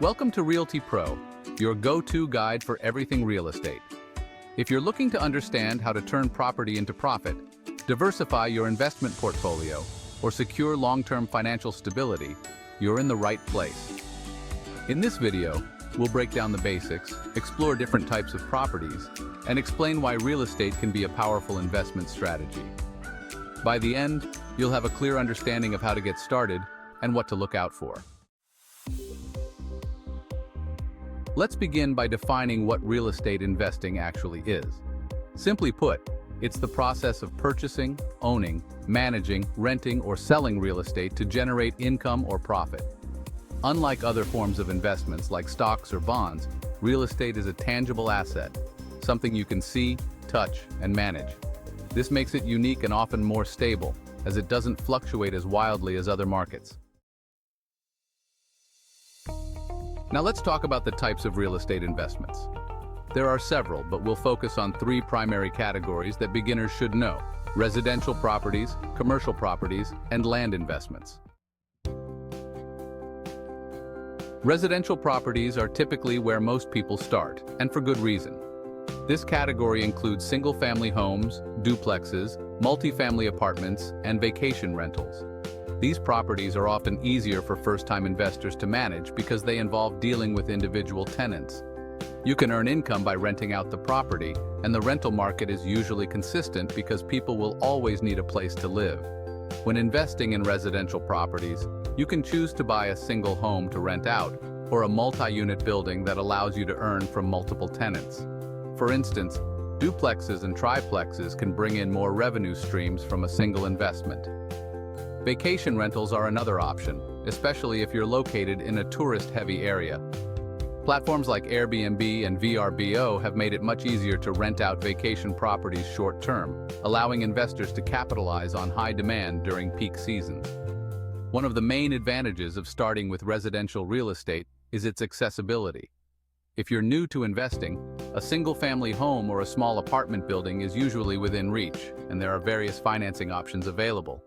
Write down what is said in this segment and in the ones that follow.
Welcome to RealtyPro, your go-to guide for everything real estate. If you're looking to understand how to turn property into profit, diversify your investment portfolio, or secure long-term financial stability, you're in the right place. In this video, we'll break down the basics, explore different types of properties, and explain why real estate can be a powerful investment strategy. By the end, you'll have a clear understanding of how to get started and what to look out for. Let's begin by defining what real estate investing actually is. Simply put, it's the process of purchasing, owning, managing, renting, or selling real estate to generate income or profit. Unlike other forms of investments like stocks or bonds, real estate is a tangible asset, something you can see, touch, and manage. This makes it unique and often more stable, as it doesn't fluctuate as wildly as other markets. Now let's talk about the types of real estate investments. There are several, but we'll focus on three primary categories that beginners should know: residential properties, commercial properties, and land investments. Residential properties are typically where most people start, and for good reason. This category includes single-family homes, duplexes, multifamily apartments, and vacation rentals. These properties are often easier for first-time investors to manage because they involve dealing with individual tenants. You can earn income by renting out the property, and the rental market is usually consistent because people will always need a place to live. When investing in residential properties, you can choose to buy a single home to rent out, or a multi-unit building that allows you to earn from multiple tenants. For instance, duplexes and triplexes can bring in more revenue streams from a single investment. Vacation rentals are another option, especially if you're located in a tourist-heavy area. Platforms like Airbnb and VRBO have made it much easier to rent out vacation properties short-term, allowing investors to capitalize on high demand during peak seasons. One of the main advantages of starting with residential real estate is its accessibility. If you're new to investing, a single-family home or a small apartment building is usually within reach, and there are various financing options available.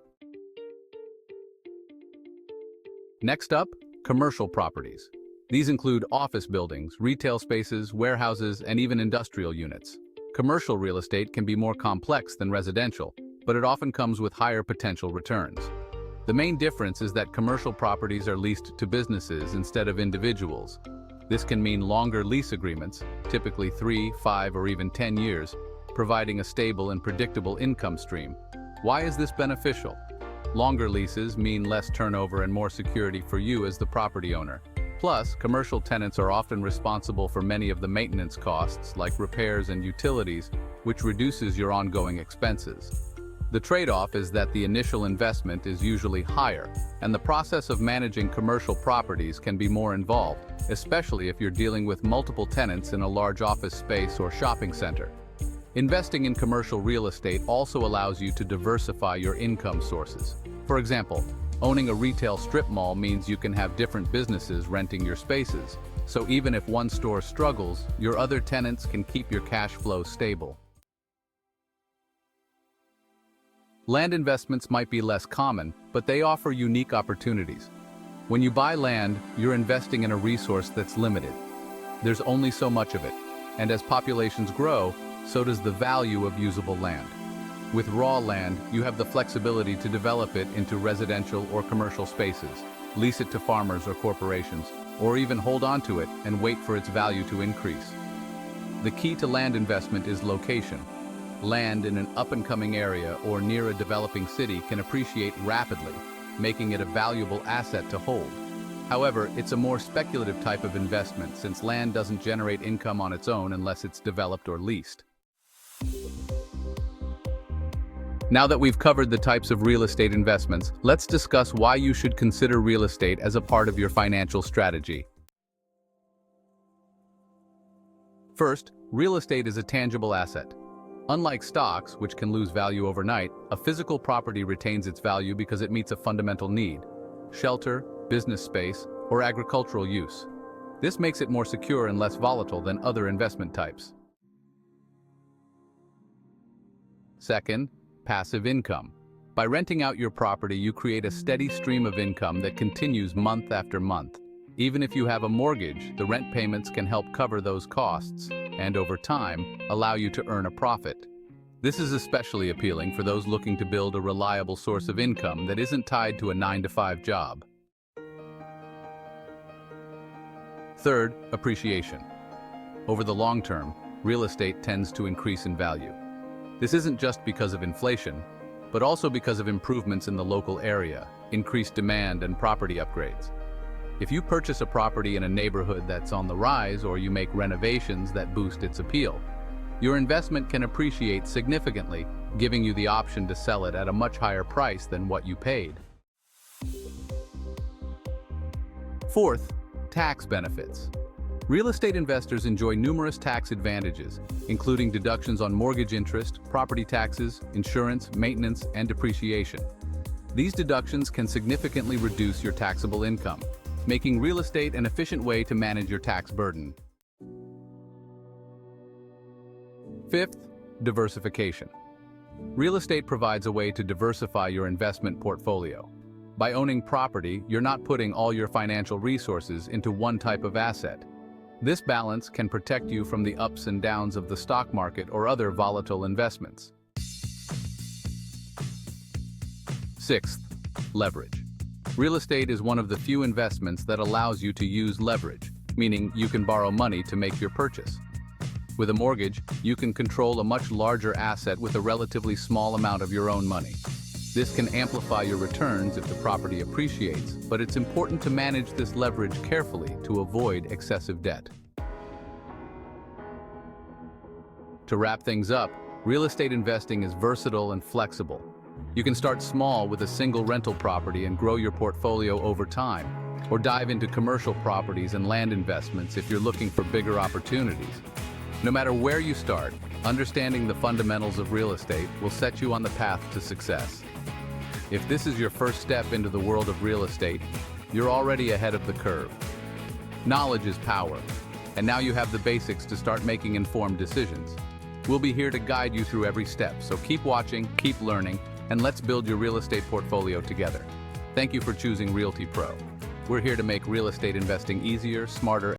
Next up, commercial properties. These include office buildings, retail spaces, warehouses, and even industrial units. Commercial real estate can be more complex than residential, but it often comes with higher potential returns. The main difference is that commercial properties are leased to businesses instead of individuals. This can mean longer lease agreements, typically 3, 5, or even 10 years, providing a stable and predictable income stream. Why is this beneficial? Longer leases mean less turnover and more security for you as the property owner. Plus, commercial tenants are often responsible for many of the maintenance costs, like repairs and utilities, which reduces your ongoing expenses. The trade-off is that the initial investment is usually higher, and the process of managing commercial properties can be more involved, especially if you're dealing with multiple tenants in a large office space or shopping center. Investing in commercial real estate also allows you to diversify your income sources. For example, owning a retail strip mall means you can have different businesses renting your spaces, so even if one store struggles, your other tenants can keep your cash flow stable. Land investments might be less common, but they offer unique opportunities. When you buy land, you're investing in a resource that's limited. There's only so much of it, and as populations grow, so does the value of usable land. With raw land, you have the flexibility to develop it into residential or commercial spaces, lease it to farmers or corporations, or even hold on to it and wait for its value to increase. The key to land investment is location. Land in an up-and-coming area or near a developing city can appreciate rapidly, making it a valuable asset to hold. However, it's a more speculative type of investment since land doesn't generate income on its own unless it's developed or leased. Now that we've covered the types of real estate investments, let's discuss why you should consider real estate as a part of your financial strategy. First, real estate is a tangible asset. Unlike stocks, which can lose value overnight, a physical property retains its value because it meets a fundamental need: shelter, business space, or agricultural use. This makes it more secure and less volatile than other investment types. Second, passive income. By renting out your property, you create a steady stream of income that continues month after month. Even if you have a mortgage, the rent payments can help cover those costs and, over time, allow you to earn a profit. This is especially appealing for those looking to build a reliable source of income that isn't tied to a 9-to-5 job. Third, appreciation. Over the long term, real estate tends to increase in value. This isn't just because of inflation, but also because of improvements in the local area, increased demand, and property upgrades. If you purchase a property in a neighborhood that's on the rise, or you make renovations that boost its appeal, your investment can appreciate significantly, giving you the option to sell it at a much higher price than what you paid. Fourth, tax benefits. Real estate investors enjoy numerous tax advantages, including deductions on mortgage interest, property taxes, insurance, maintenance, and depreciation. These deductions can significantly reduce your taxable income, making real estate an efficient way to manage your tax burden. Fifth, diversification. Real estate provides a way to diversify your investment portfolio. By owning property, you're not putting all your financial resources into one type of asset. This balance can protect you from the ups and downs of the stock market or other volatile investments. Sixth, leverage. Real estate is one of the few investments that allows you to use leverage, meaning you can borrow money to make your purchase. With a mortgage, you can control a much larger asset with a relatively small amount of your own money. This can amplify your returns if the property appreciates, but it's important to manage this leverage carefully to avoid excessive debt. To wrap things up, real estate investing is versatile and flexible. You can start small with a single rental property and grow your portfolio over time, or dive into commercial properties and land investments if you're looking for bigger opportunities. No matter where you start, understanding the fundamentals of real estate will set you on the path to success. If this is your first step into the world of real estate, you're already ahead of the curve. Knowledge is power, and now you have the basics to start making informed decisions. We'll be here to guide you through every step, so keep watching, keep learning, and let's build your real estate portfolio together. Thank you for choosing RealtyPro. We're here to make real estate investing easier, smarter,